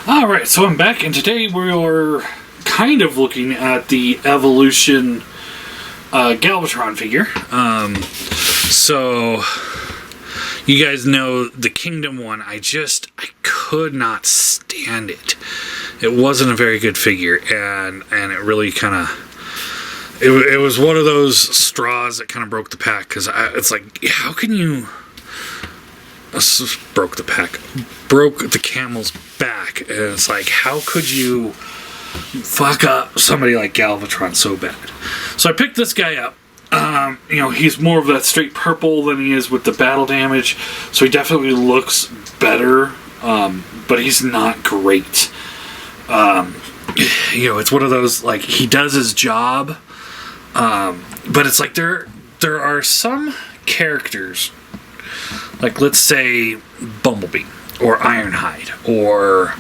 Alright, so I'm back, and today we're kind of looking at the Evolution Galvatron figure. So, you guys know the Kingdom one, I could not stand it. It wasn't a very good figure, and it really kind of... It was one of those straws that kind of broke the pack, because it's like, how can you... broke the camel's back, and it's like, how could you fuck up somebody like Galvatron so bad? So I picked this guy up. He's more of that straight purple than he is with the battle damage, so he definitely looks better, but he's not great. It's one of those, like, he does his job, but it's like there are some characters, like, let's say Bumblebee or Ironhide or...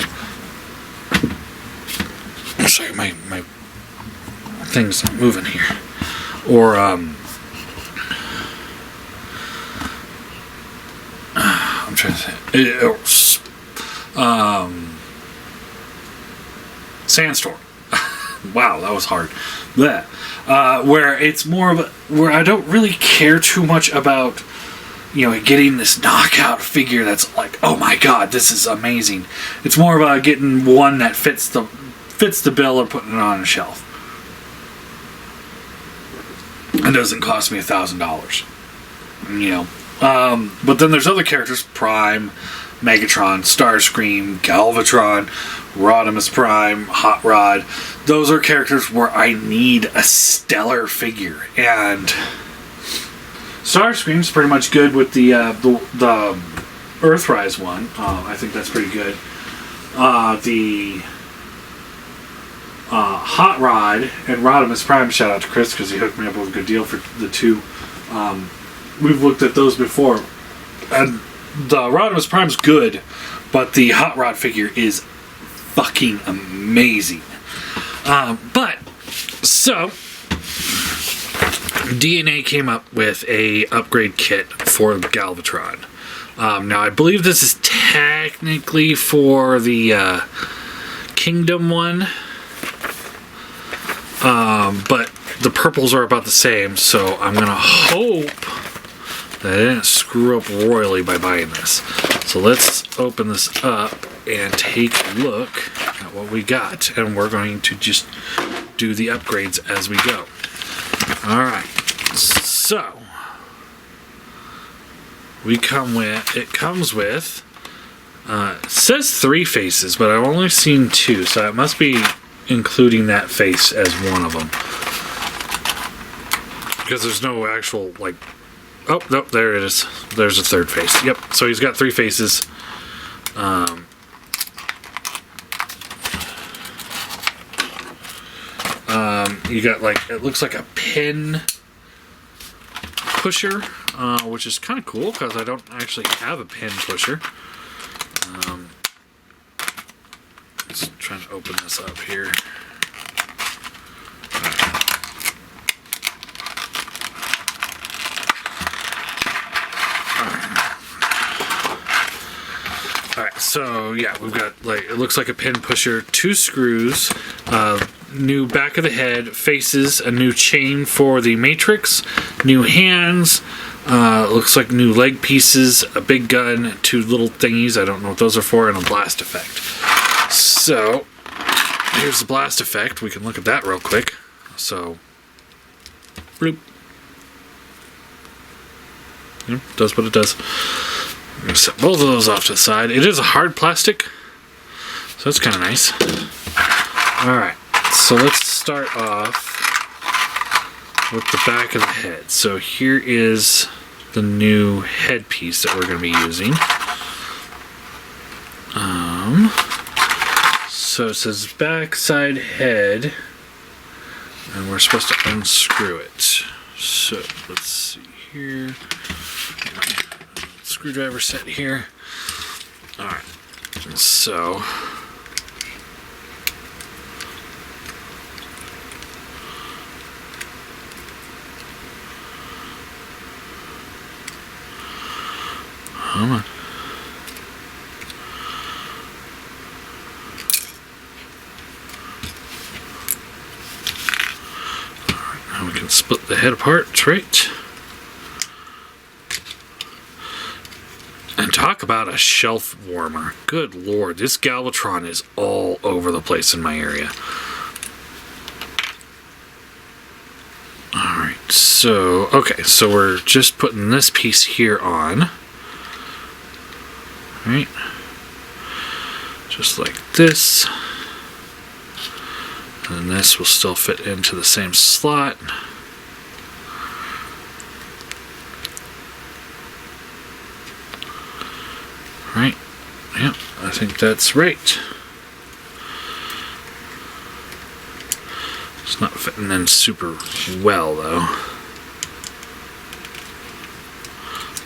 Sorry, my thing's not moving here. Or I'm trying to say Sandstorm. Wow, that was hard. Where it's more of a, where I don't really care too much about getting this knockout figure that's like, oh my god, this is amazing. It's more about getting one that fits the bill and putting it on a shelf. It doesn't cost me $1,000. But then there's other characters: Prime, Megatron, Starscream, Galvatron, Rodimus Prime, Hot Rod. Those are characters where I need a stellar figure, and Starscream's pretty much good with the Earthrise one. I think that's pretty good. The Hot Rod and Rodimus Prime, shout out to Chris because he hooked me up with a good deal for the two. We've looked at those before, and the Rodimus Prime's good, but the Hot Rod figure is fucking amazing. So DNA came up with a upgrade kit for Galvatron. Now I believe this is technically for the Kingdom one, but the purples are about the same, so I'm gonna hope that I didn't screw up royally by buying this. So let's open this up and take a look at what we got, and we're going to just do the upgrades as we go. Alright, so it comes with it says 3 faces, but I've only seen 2, so it must be including that face as one of them, because there's no actual, like, oh nope, there it is, there's a 3rd face. Yep, so he's got 3 faces. You got, like, it looks like a pin pusher, which is kind of cool because I don't actually have a pin pusher. Just trying to open this up here. Alright, so yeah, we've got, like, it looks like a pin pusher, 2 screws, new back of the head, faces, a new chain for the Matrix, new hands, looks like new leg pieces, a big gun, 2 little thingies, I don't know what those are for, and a blast effect. So, here's the blast effect. We can look at that real quick. So, bloop. Yep, does what it does. I'm going to set both of those off to the side. It is a hard plastic, so that's kind of nice. Alright, so let's start off with the back of the head. So here is the new headpiece that we're going to be using. So it says backside head, and we're supposed to unscrew it. So let's see here. Screwdriver set here. Alright, so come on. the head apart, right? And talk about a shelf warmer. Good lord, this Galvatron is all over the place in my area. Alright, so, okay, so we're just putting this piece here on. Right? Just like this. And this will still fit into the same slot. Right? Yep, I think that's right. It's not fitting in super well though.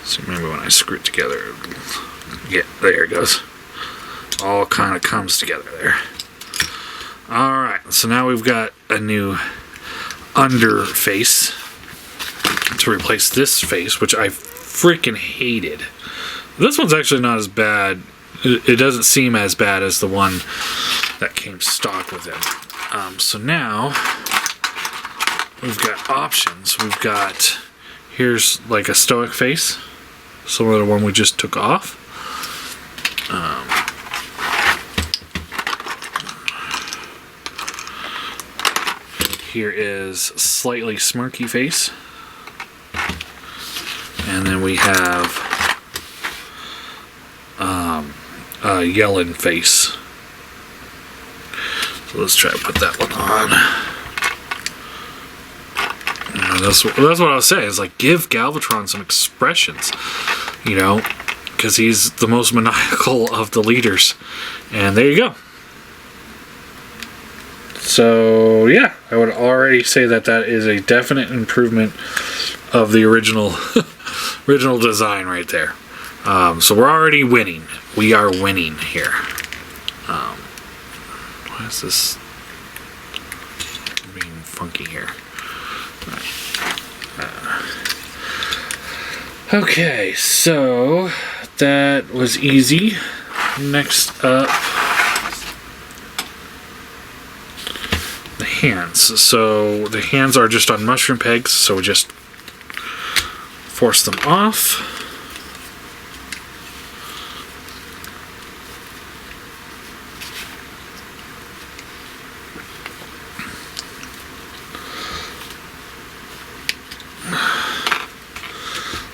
So maybe when I screw it together, yeah, there it goes. All kind of comes together there. Alright, so now we've got a new under face to replace this face, which I freaking hated. This one's actually not as bad. It doesn't seem as bad as the one that came stock with it. So now we've got options. We've got, here's like a stoic face, similar to the one we just took off. Here is slightly smirky face. And then we have a yelling face. So let's try to put that one on. That's what I was saying. It's like, give Galvatron some expressions, you know, because he's the most maniacal of the leaders. And there you go. So yeah, I would already say that that is a definite improvement of the original original design right there. So we're already winning. We are winning here. Why is this being funky here? Okay, so that was easy. Next up, the hands. So the hands are just on mushroom pegs, so we just force them off.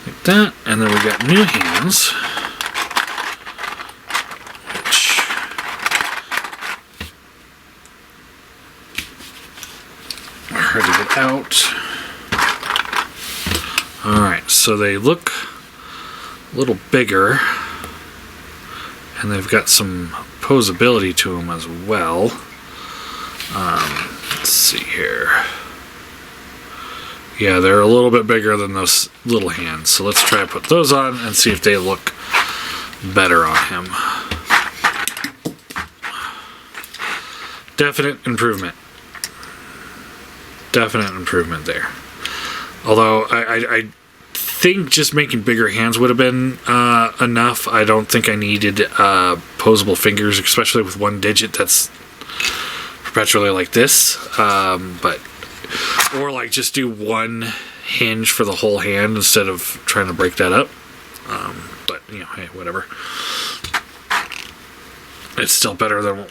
Like that, and then we got new hands, which are hard to get out. Alright, so they look a little bigger, and they've got some posability to them as well. Let's see here. Yeah, they're a little bit bigger than those little hands, so let's try to put those on and see if they look better on him. Definite improvement. Definite improvement there. Although I think just making bigger hands would have been enough. I don't think I needed posable fingers, especially with one digit that's perpetually like this. Or like just do one hinge for the whole hand instead of trying to break that up. But you know, hey, whatever. It's still better than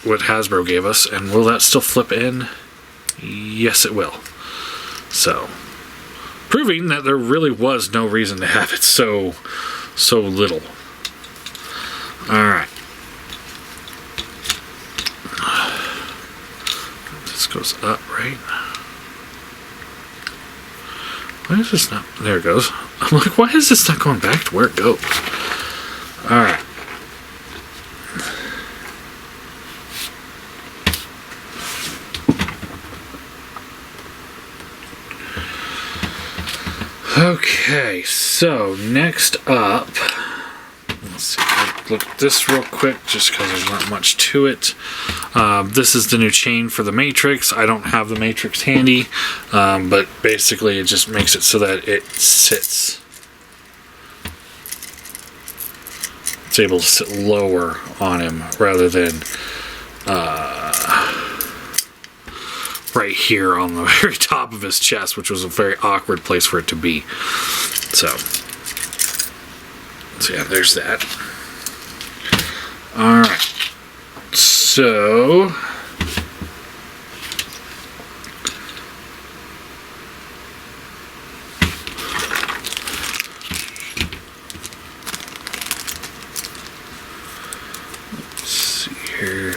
what Hasbro gave us. And will that still flip in? Yes, it will. So, proving that there really was no reason to have it so little. Alright. This goes up, right? Why is this not... There it goes. I'm like, why is this not going back to where it goes? Alright. Okay, so next up, let's see, I'll look at this real quick just because there's not much to it. This is the new chain for the Matrix. I don't have the Matrix handy, but basically it just makes it so that it sits. It's able to sit lower on him rather than right here on the very top of his chest, which was a very awkward place for it to be. So yeah, there's that. Alright. So let's see here.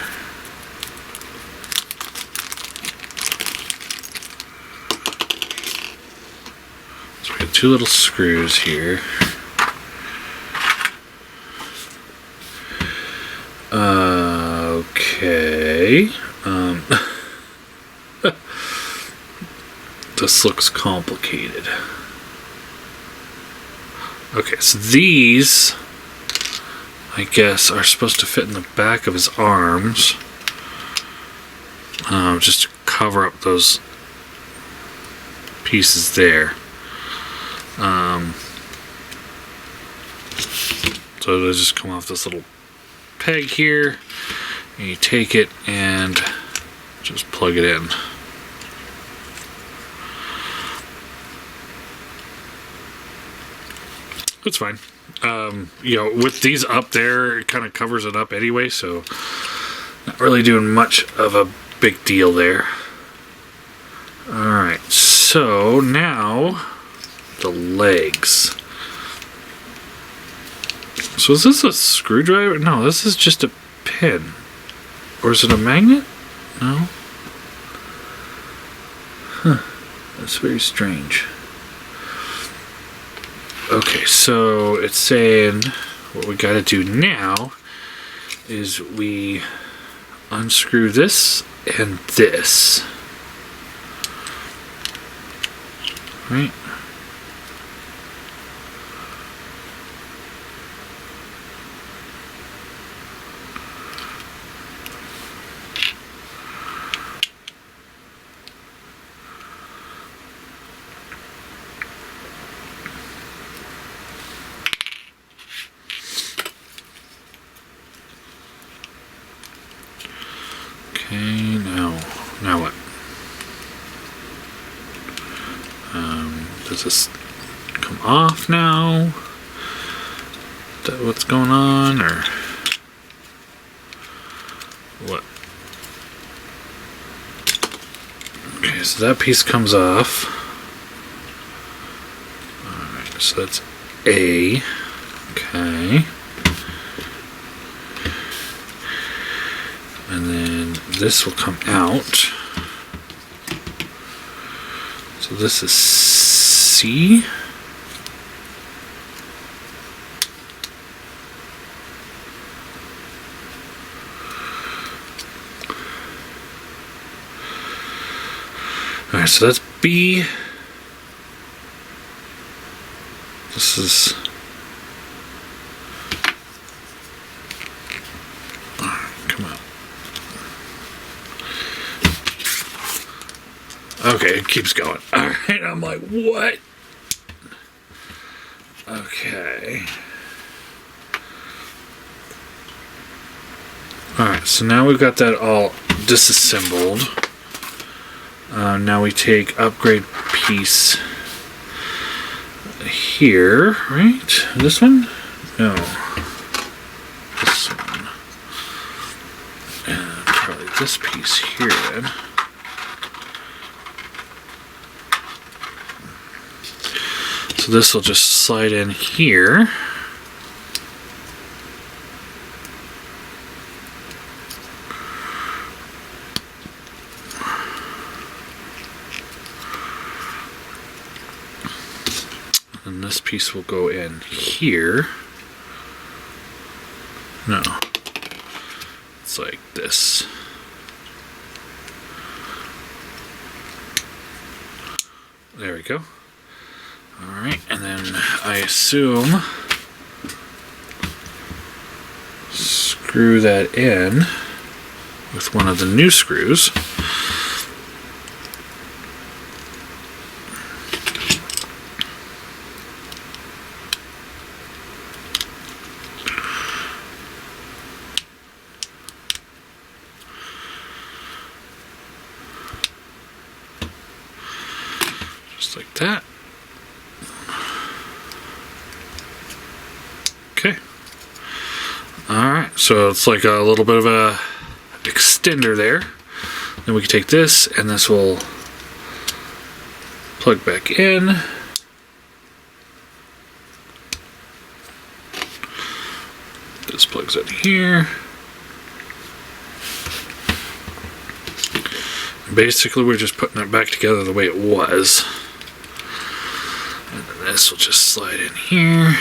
So we got 2 little screws here. Okay. This looks complicated. Okay, so these, I guess, are supposed to fit in the back of his arms. Just to cover up those pieces there. So they just come off this little peg here, and you take it and just plug it in. It's fine. You know, with these up there, it kind of covers it up anyway, so not really doing much of a big deal there. Alright, so now the legs. So is this a screwdriver? No, this is just a pin. Or is it a magnet? No. Huh. That's very strange. Okay, so it's saying what we gotta do now is we unscrew this and this. Right? Okay, now what? Does this come off now? Is that what's going on, or what? Okay, so that piece comes off. Alright, so that's A. Okay. And then this will come out. So this is C. Alright, so that's B. This is... come on. Okay, it keeps going. Alright, I'm like, what? Okay. Alright, so now we've got that all disassembled. Now we take upgrade piece here, right? This one? No. This one. And probably this piece here then. So this will just slide in here. And this piece will go in here. No. It's like this. There we go. Alright, and then I assume screw that in with one of the new screws. Just like that. Okay. Alright, so it's like a little bit of a extender there. Then we can take this, and this will plug back in. This plugs in here. Basically, we're just putting it back together the way it was. And then this will just slide in here.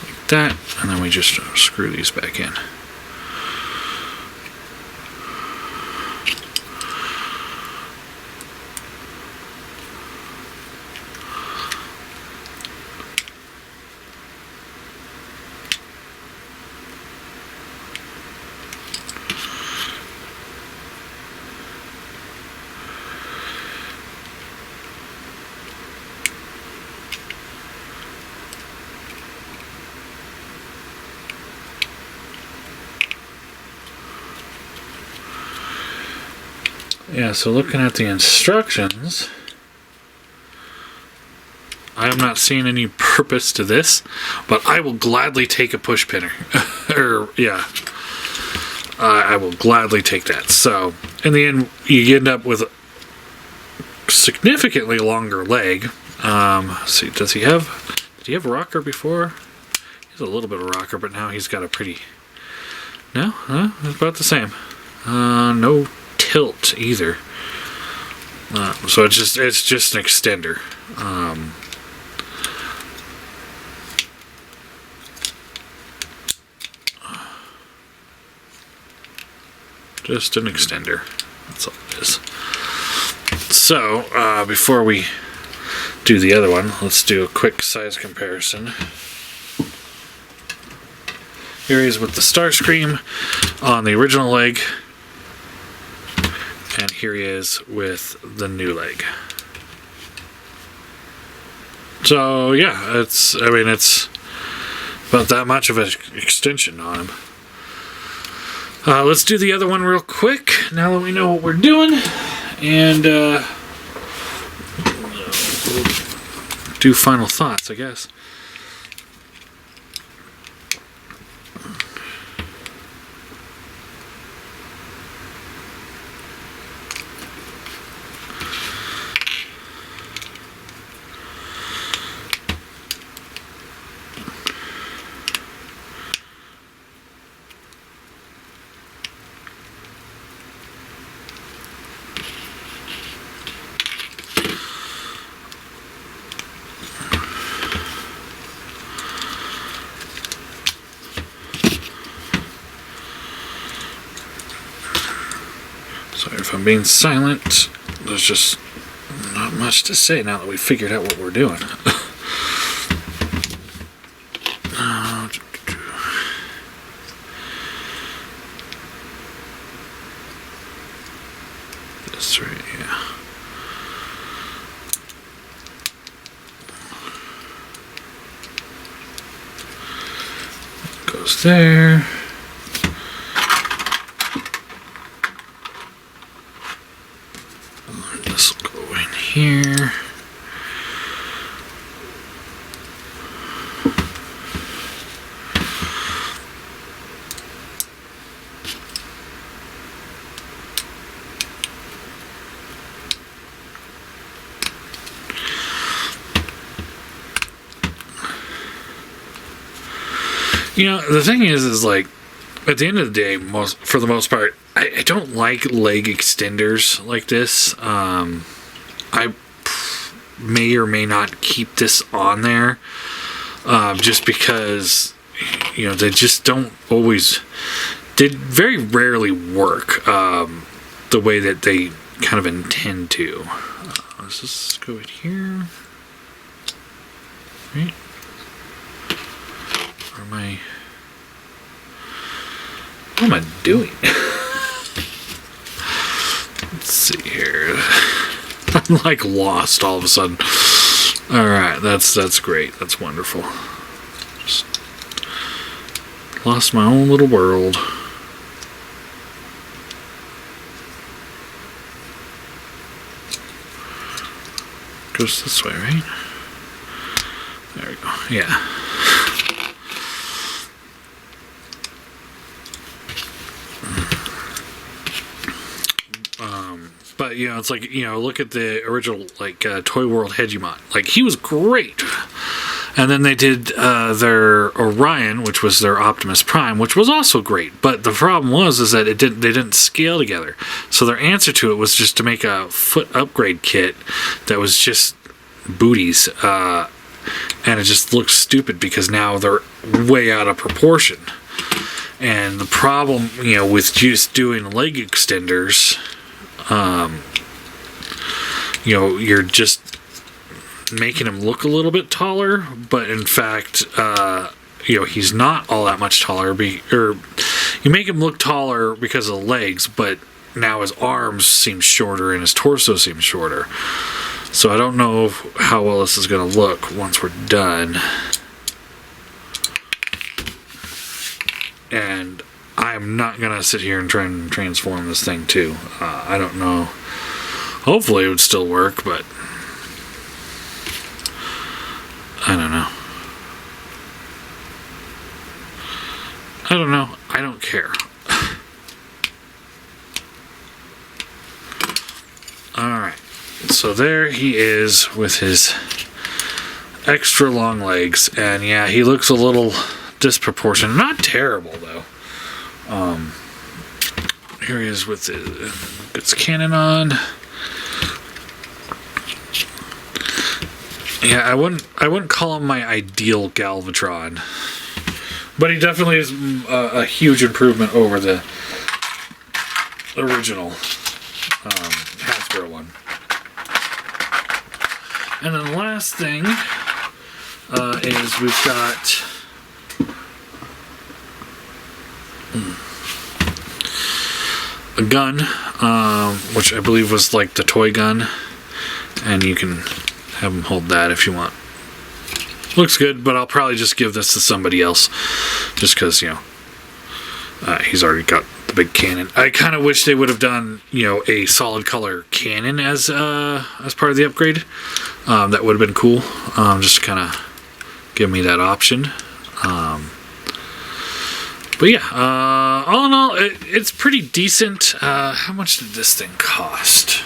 Like that. And then we just screw these back in. Yeah, so looking at the instructions, I am not seeing any purpose to this, but I will gladly take a push pinner. Yeah. I will gladly take that. So, in the end, you end up with a significantly longer leg. Let's see, did he have a rocker before? He has a little bit of rocker, but now he's got a pretty... No? It's about the same. No tilt either. So it's just an extender. Just an extender. That's all it is. So before we do the other one, let's do a quick size comparison. Here he is with the Starscream on the original leg. And here he is with the new leg. So yeah, it's about that much of an extension on him. Let's do the other one real quick now that we know what we're doing, and we'll do final thoughts, I guess. Sorry if I'm being silent. There's just not much to say now that we figured out what we're doing. This right, yeah. Goes there. This will go in here. You know, the thing is like, at the end of the day, for the most part, I don't like leg extenders like this. I may or may not keep this on there, just because, you know, they just don't always, they very rarely work the way that they kind of intend to. Let's just go in here. Right. What am I doing? Let's see here. I'm like lost all of a sudden. Alright, that's great. That's wonderful. Just lost my own little world. goes this way, right? There we go. Yeah. But, you know, it's like, you know, look at the original, like, Toy World Hegemon. Like, he was great. And then they did their Orion, which was their Optimus Prime, which was also great. But the problem was that they didn't scale together. So their answer to it was just to make a foot upgrade kit that was just booties. And it just looks stupid because now they're way out of proportion. And the problem, you know, with just doing leg extenders, you know, you're just making him look a little bit taller, but in fact, you know, he's not all that much taller. Or you make him look taller because of the legs, but now his arms seem shorter and his torso seems shorter. So I don't know how well this is going to look once we're done. And I'm not going to sit here and try and transform this thing too. I don't know. Hopefully it would still work, but I don't know. I don't know. I don't care. Alright. So there he is with his extra long legs. And yeah, he looks a little disproportionate. Not terrible, though. Here he is with its cannon on. Yeah, I wouldn't call him my ideal Galvatron, but he definitely is a huge improvement over the original Hasbro one. And then the last thing is we've got a gun, which I believe was like the toy gun, and you can have him hold that if you want. Looks good, but I'll probably just give this to somebody else, just because, you know, he's already got the big cannon. I kind of wish they would have done, you know, a solid color cannon as part of the upgrade. That would have been cool. Just to kind of give me that option. But yeah, all in all, it's pretty decent. How much did this thing cost?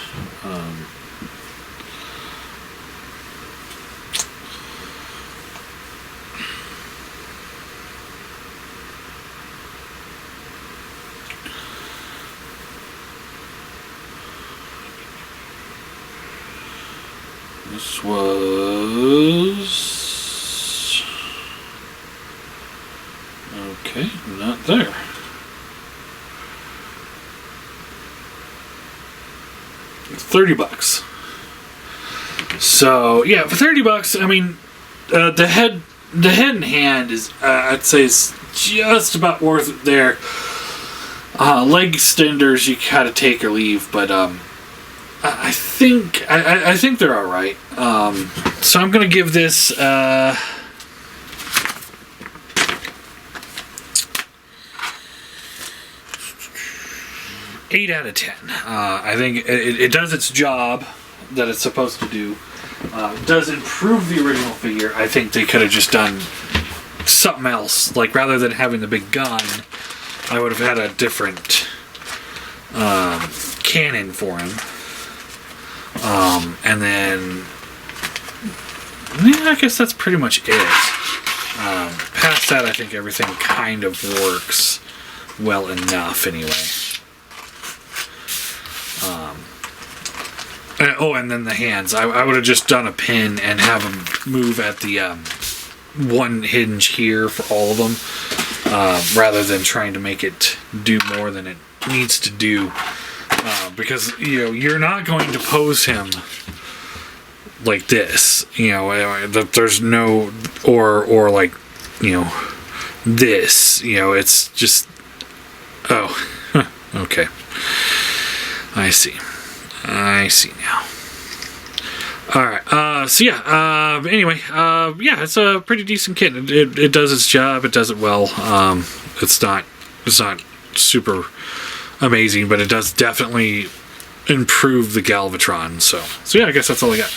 This was... okay, not there. $30. So yeah, for $30, I mean, the head and hand is, I'd say, is just about worth it there. Leg extenders you gotta take or leave, but I think they're all right. So I'm gonna give this 8 out of 10. I think it does its job that it's supposed to do. It does improve the original figure. I think they could have just done something else. Like, rather than having the big gun, I would have had a different cannon for him. And then, yeah, I guess that's pretty much it. Past that, I think everything kind of works well enough anyway. And then the hands. I would have just done a pin and have them move at the one hinge here for all of them, rather than trying to make it do more than it needs to do. Because, you know, you're not going to pose him like this. You know, there's no, or like, you know, this. You know, it's just, oh, okay. I see now. Alright, so yeah, anyway, yeah, it's a pretty decent kit. It does its job, it does it well. It's not super amazing, but it does definitely improve the Galvatron. So yeah, I guess that's all I got.